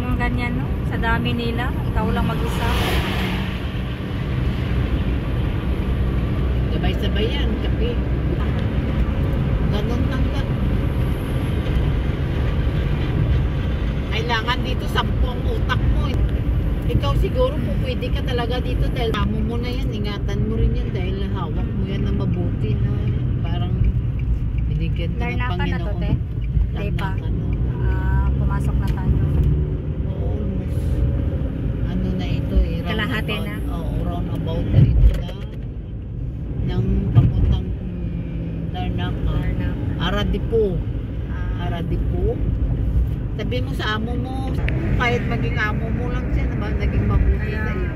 mga ganyan, no? Sa dami nila, ikaw lang mag-isa. Sabay-sabay yan, kape. Ganun lang. Kailangan dito 10 ang utak mo. Ikaw siguro po pwede ka talaga dito dahil amo mo na yan. Ingatan mo rin yan dahil hawak mo yan na mabuti na parang binigyan ka ng Larnaca na to, Panginoon. te? Day pa. Larnaca na. Pumasok na tayo. Almost. Ano na ito eh. Kalahati na. Oo, roundabout na ito na. Nang papuntang Larnaca. Aradipo. Aradipo. Sabi mo sa amo mo, kahit maging amo mo lang siya, naman naging mabuti Kaya, sa iyo.